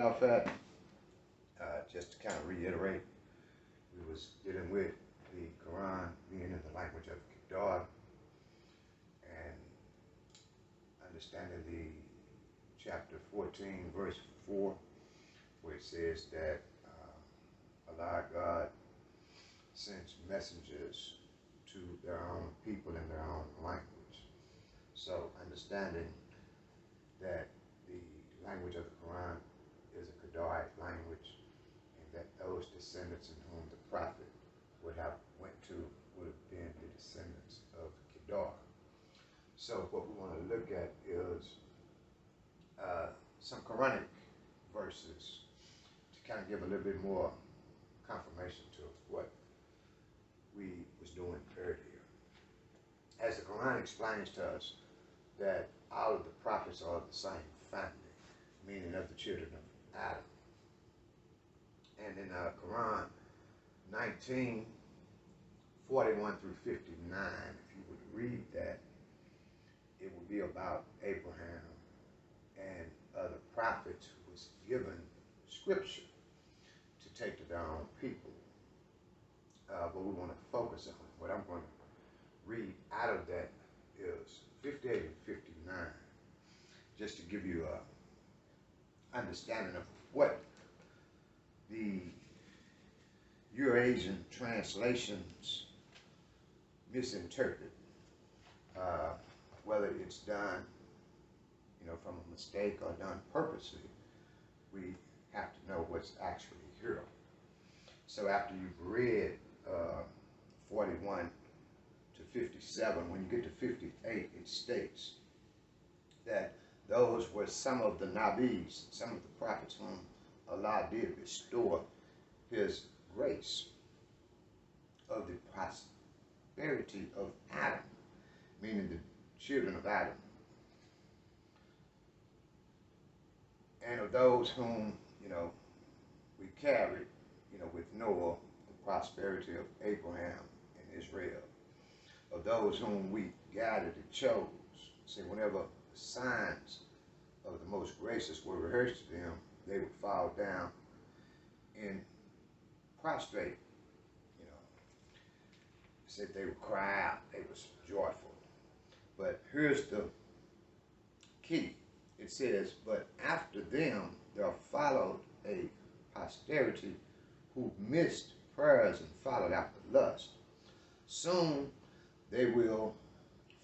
off at, just to kind of reiterate, we was dealing with the Quran being in the language of Kedar and understanding the chapter 14, verse 4, where it says that Allah God sends messengers to their own people in their own language. So understanding that the language of the Quran is a Qadaric language, and that those descendants in whom the prophet would have went to would have been the descendants of Kedar. So what we want to look at is some Quranic verses to kind of give a little bit more confirmation to what we was doing earlier. As the Quran explains to us that all of the prophets are of the same family, meaning of the children of Adam. And in Quran 19, 41 through 59, if you would read that, it would be about Abraham and other prophets who was given scripture to take to their own people. But we want to focus on what I'm going to read out of that is 58 and 59, just to give you a understanding of what the Eurasian translations misinterpret, whether it's done, from a mistake or done purposely. We have to know what's actually here. So after you've read 41 to 57, when you get to 58, it states that those were some of the Nabis, some of the prophets whom Allah did restore his grace of the prosperity of Adam, meaning the children of Adam, and of those whom, we carried, with Noah, the prosperity of Abraham and Israel, of those whom we gathered and chose. See, whenever the signs of the most gracious were rehearsed to them, they would fall down and prostrate, said they would cry out, they was joyful. But here's the key. It says, but after them there followed a posterity who missed prayers and followed after lust. Soon they will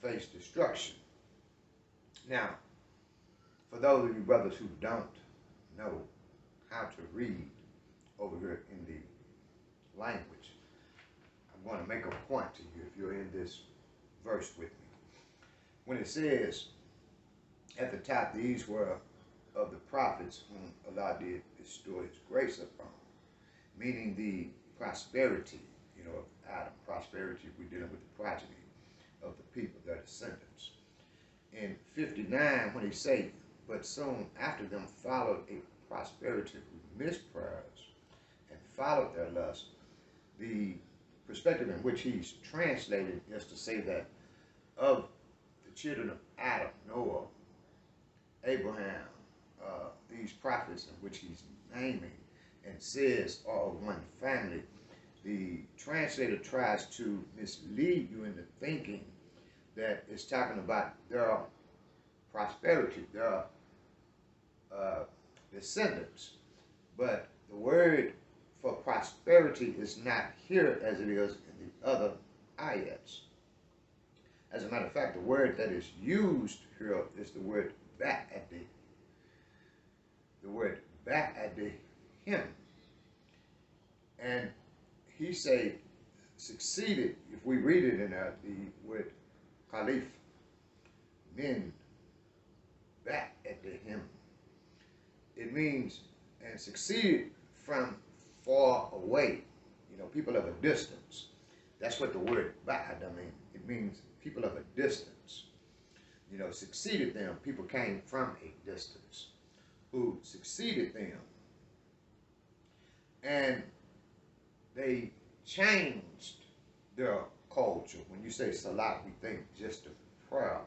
face destruction. Now, for those of you brothers who don't know how to read over here in the language, I'm going to make a point to you if you're in this verse with me. When it says at the top, these were of the prophets whom Allah did bestow his grace upon, meaning the prosperity, of Adam. Prosperity, we're dealing with the progeny of the people, their descendants. In 59, when he say, but soon after them followed a prosperity who missed prayers and followed their lust, the perspective in which he's translated is to say that of the children of Adam, Noah, Abraham, these prophets in which he's naming and says are of one family, the translator tries to mislead you into thinking that it's talking about their prosperity, their descendants. But the word for prosperity is not here as it is in the other ayats. As a matter of fact, the word that is used here is the word ba'adi. The word ba'adi, him. And he say succeeded, if we read it in there, the word Khalif, min ba'adi him. It means, and succeeded from far away, people of a distance. That's what the word ba'ada means. It means people of a distance. Succeeded them. People came from a distance who succeeded them. And they changed their culture. When you say salat, we think just of prayer.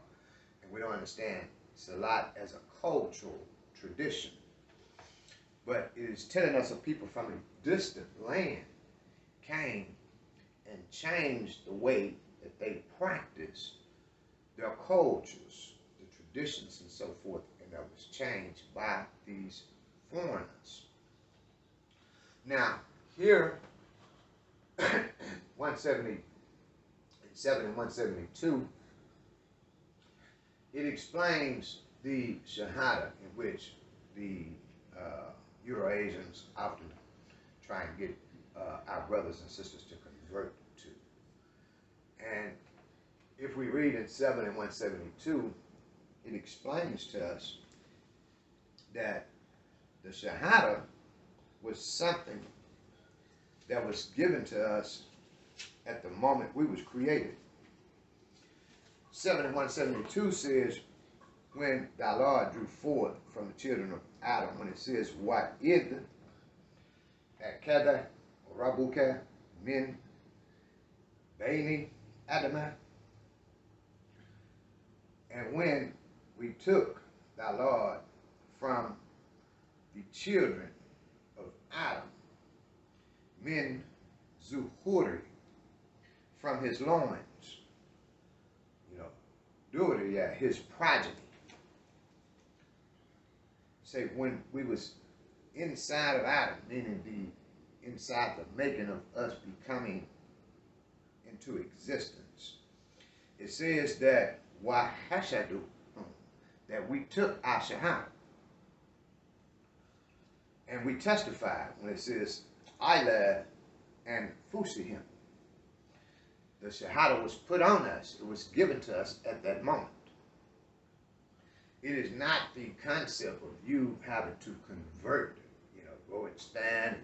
And we don't understand salat as a cultural tradition. But it is telling us of people from a distant land came and changed the way that they practiced their cultures, the traditions and so forth, and that was changed by these foreigners. Now, here, 177 and 172, it explains the Shahada in which the Euro-Asians often try and get our brothers and sisters to convert to. And if we read in 7 and 172, it explains to us that the Shahada was something that was given to us at the moment we was created. 7 and 172 says, when thy Lord drew forth from the children of Adam, when it says, Raqiyb, Kedar, Rabuka, Min, Baini, Adamah. And when we took thy Lord from the children of Adam, Min Zuhuri, from his loins, Duri, his progeny. Say, when we was inside of Adam, meaning the inside the making of us becoming into existence, it says that Wahashadu, that we took our Shahada. And we testified when it says Ila and Fusihim. The Shahada was put on us. It was given to us at that moment. It is not the concept of you having to convert, go and stand,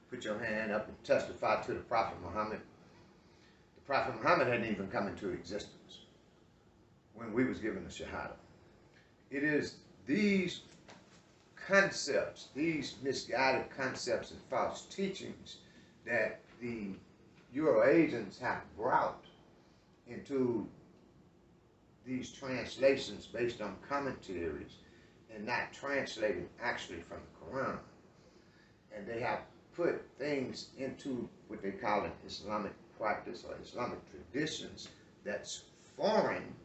put your hand up and testify to the Prophet Muhammad. The Prophet Muhammad hadn't even come into existence when we was given the Shahada. It is these concepts, these misguided concepts and false teachings that the Euro-Asians have brought into these translations based on commentaries and not translated actually from the Quran. And they have put things into what they call an Islamic practice or Islamic traditions that's foreign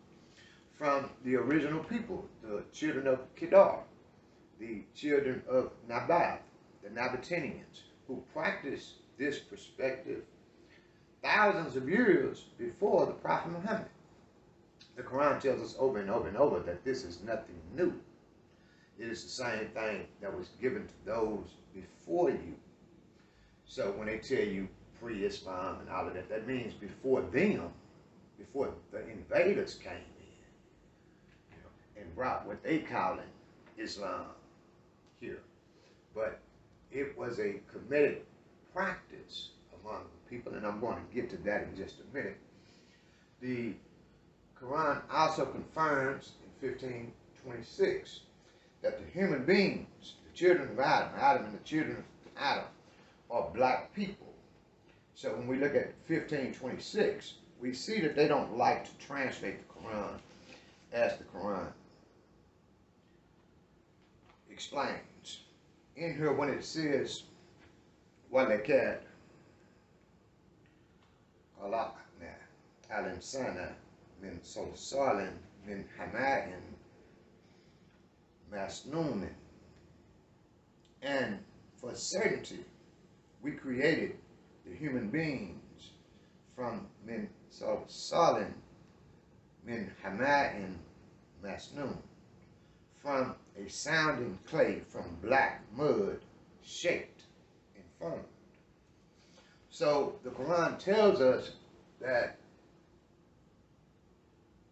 from the original people, the children of Kedar, the children of Nabath, the Nabateans, who practiced this perspective thousands of years before the Prophet Muhammad. The Quran tells us over and over and over that this is nothing new. It is the same thing that was given to those before you. So when they tell you pre-Islam and all of that, that means before them, before the invaders came in, and brought what they call Islam here. But it was a committed practice among the people, and I'm going to get to that in just a minute. The Quran also confirms in 15:26 that the human beings, the children of Adam and the children of Adam, are black people. So when we look at 15:26, we see that they don't like to translate the Quran as the Quran explains. In here when it says, وَلَكَدْ خَلَقْنَا الْإِنسَانَ مِنْ صَلْصَالٍ مِنْ حَمَاءٍ مَسْنُونٍ. And for certainty, we created the human beings from min salsalin min hama'in masnoon, from a sounding clay, from black mud shaped and formed. So the Quran tells us that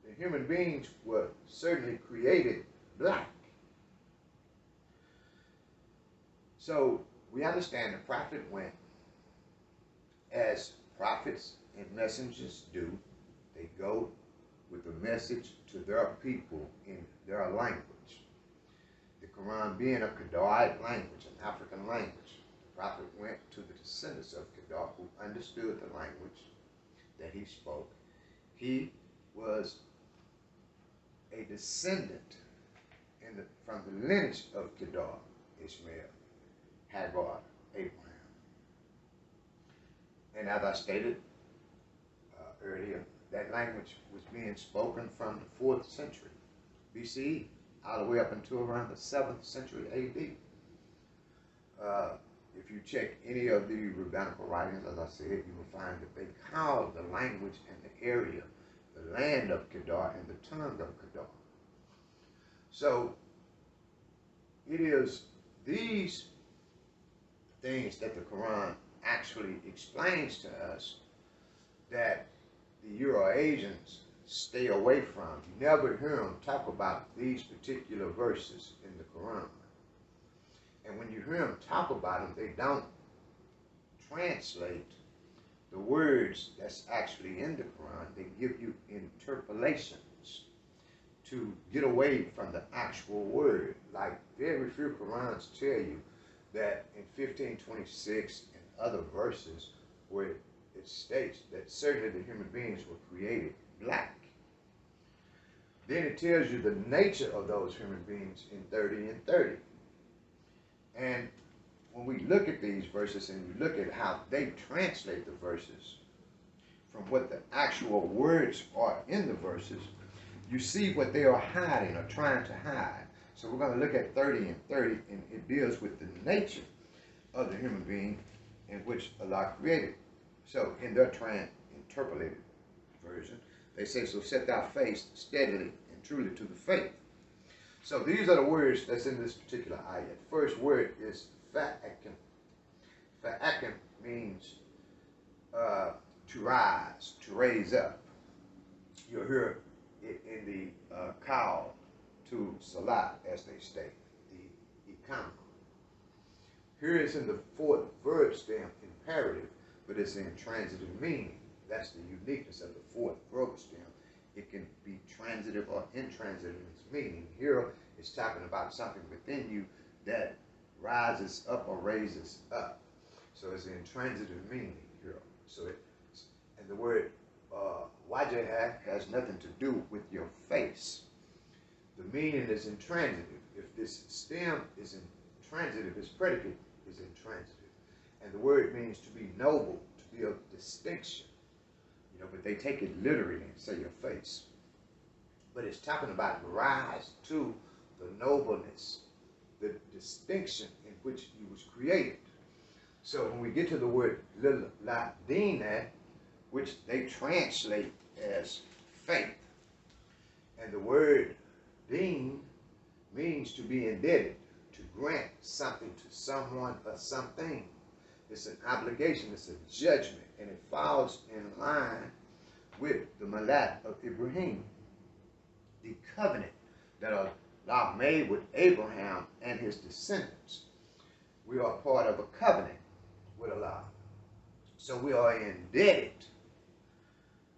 the human beings were certainly created black. So we understand the prophet went as prophets and messengers do. They go with the message to their people in their language. The Quran being a Kedar language, an African language, the prophet went to the descendants of Kedar who understood the language that he spoke. He was a descendant from the lineage of Kedar, Ishmael. Hagar, Abraham. And as I stated earlier, that language was being spoken from the 4th century BCE all the way up until around the 7th century AD. If you check any of the rabbinical writings, as I said, you will find that they call the language and the area the land of Kedar and the tongue of Kedar. So it is these things that the Quran actually explains to us that the Euro-Asians stay away from. You never hear them talk about these particular verses in the Quran. And when you hear them talk about them, they don't translate the words that's actually in the Quran. They give you interpolations to get away from the actual word. Like very few Qurans tell you that in 1526 and other verses where it states that certainly the human beings were created black. Then it tells you the nature of those human beings in 30 and 30. And when we look at these verses and we look at how they translate the verses from what the actual words are in the verses, you see what they are hiding or trying to hide. So we're going to look at 30 and 30, and it deals with the nature of the human being in which Allah created. So in their interpolated version, they say, so set thy face steadily and truly to the faith. So these are the words that's in this particular ayat. The first word is fa'akim. Fa'akim means to rise, to raise up. You'll hear it in the call to salat, as they state, the iqamah. Here it's in the 4th verb stem, imperative, but it's in transitive meaning. That's the uniqueness of the 4th verb stem. It can be transitive or intransitive in its meaning. Here it's talking about something within you that rises up or raises up. So it's in transitive meaning here. So and the word wajah has nothing to do with your face. The meaning is intransitive. If this stem is intransitive, its predicate is intransitive. And the word means to be noble, to be of distinction. You know, but they take it literally and say your face. But it's talking about rise to the nobleness, the distinction in which you was created. So when we get to the word ladina, which they translate as faith, and the word deen means to be indebted, to grant something to someone or something. It's an obligation, it's a judgment, and it falls in line with the Malat of Ibrahim, the covenant that Allah made with Abraham and his descendants. We are part of a covenant with Allah. So we are indebted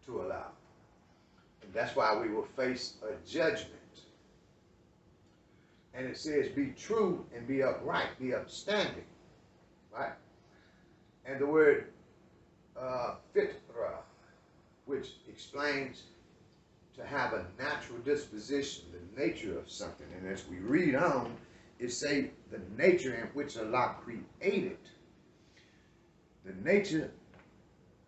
to Allah. And that's why we will face a judgment. And it says, be true and be upright, be upstanding. Right? And the word fitra, which explains to have a natural disposition, the nature of something. And as we read on, it says the nature in which Allah created, the nature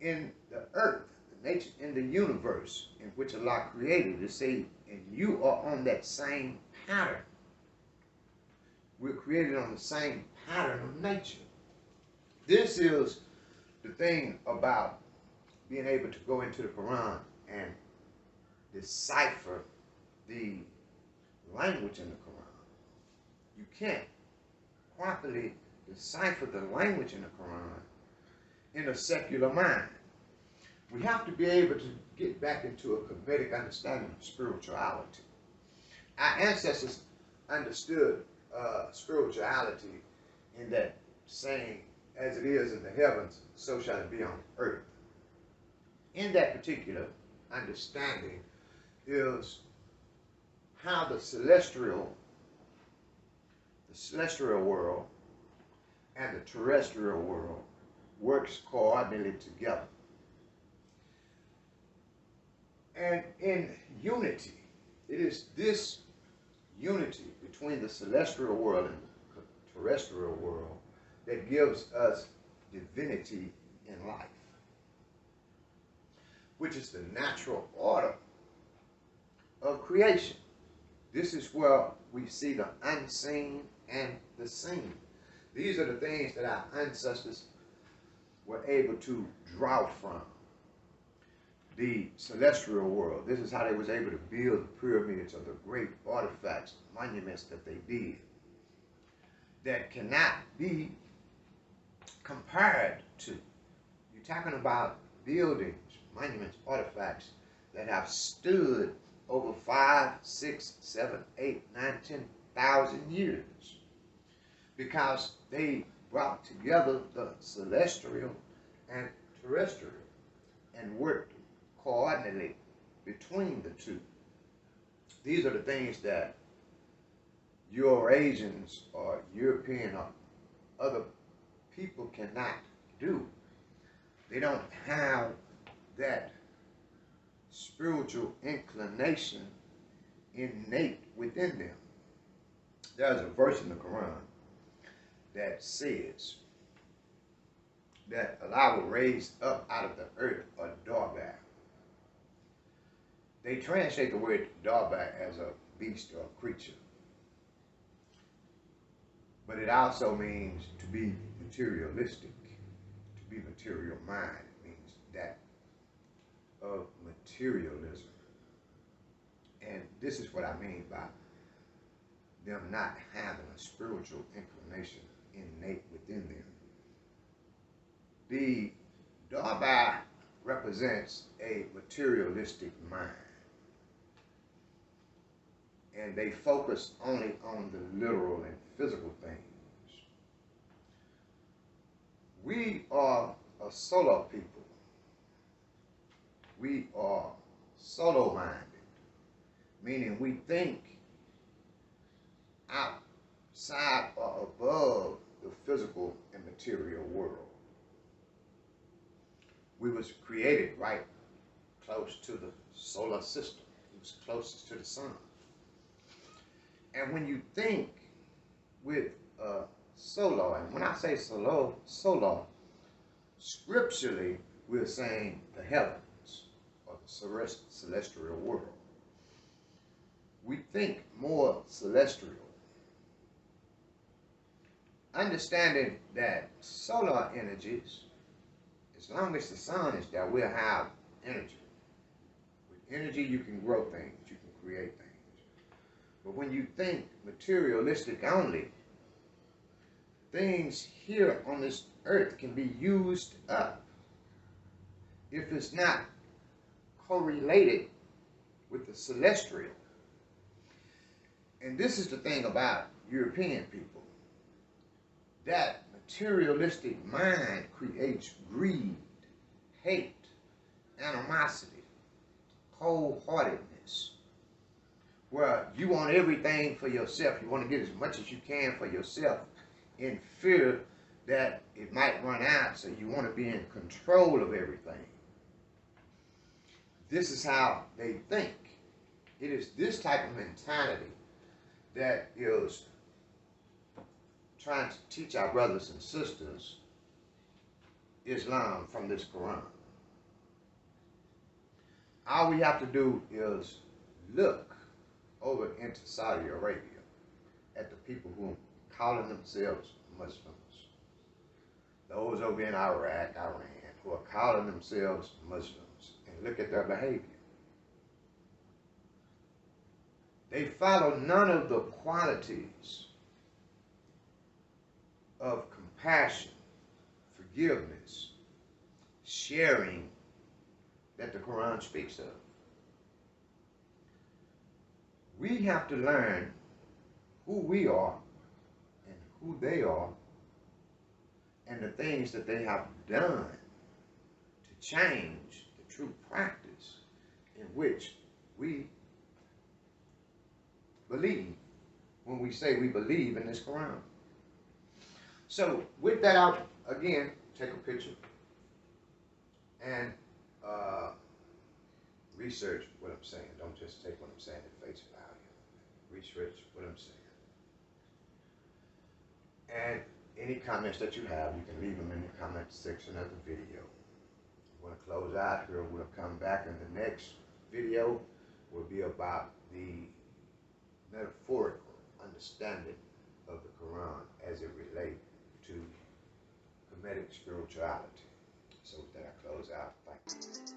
in the earth, the nature in the universe in which Allah created. It says, and you are on that same pattern. We're created on the same pattern of nature. This is the thing about being able to go into the Quran and decipher the language in the Quran. You can't properly decipher the language in the Quran in a secular mind. We have to be able to get back into a Kemetic understanding of spirituality. Our ancestors understood spirituality in that saying, as it is in the heavens, so shall it be on earth. In that particular understanding is how the celestial world and the terrestrial world works coordinated together. And in unity, it is this unity between the celestial world and the terrestrial world that gives us divinity in life, which is the natural order of creation. This is where we see the unseen and the seen. These are the things that our ancestors were able to draw from the celestial world. This is how they was able to build the pyramids of the great artifacts, monuments that they did, that cannot be compared to. You're talking about buildings, monuments, artifacts that have stood over 5, 6, 7, 8, 9, 10,000 years, because they brought together the celestial and terrestrial and worked coordinately between the two. These are the things that Eurasians or European or other people cannot do. They don't have that spiritual inclination innate within them. There's a verse in the Quran that says that Allah will raise up out of the earth a darbag. They translate the word darbag as a beast or a creature, but it also means to be materialistic, to be material mind. It means that of materialism. And this is what I mean by them not having a spiritual inclination innate within them. The Darba represents a materialistic mind, and they focus only on the literal and physical things. We are a solar people. We are solo-minded, meaning we think outside or above the physical and material world. We was created right close to the solar system. It was closest to the sun. And when you think with solar, and when I say solar, scripturally we're saying the heavens or the celestial world. We think more celestial, understanding that solar energies, as long as the sun is there, we'll have energy. With energy, you can grow things, you can create things. But when you think materialistic only, things here on this earth can be used up if it's not correlated with the celestial. And this is the thing about European people. That materialistic mind creates greed, hate, animosity, cold-heartedness, where you want everything for yourself. You want to get as much as you can for yourself in fear that it might run out, so you want to be in control of everything. This is how they think. It is this type of mentality that is trying to teach our brothers and sisters Islam from this Quran. All we have to do is look over into Saudi Arabia at the people who are calling themselves Muslims. Those over in Iraq, Iran, who are calling themselves Muslims, and look at their behavior. They follow none of the qualities of compassion, forgiveness, sharing that the Quran speaks of. We have to learn who we are and who they are and the things that they have done to change the true practice in which we believe when we say we believe in this Quran. So with that out, again, take a picture and research what I'm saying. Don't just take what I'm saying at face value. Research what I'm saying. And any comments that you have, you can leave them in the comment section of the video. I'm going to close out here. We'll come back in the next video. Will be about the metaphorical understanding of the Quran as it relates to Kemetic spirituality. So with that, I close out. Thank you.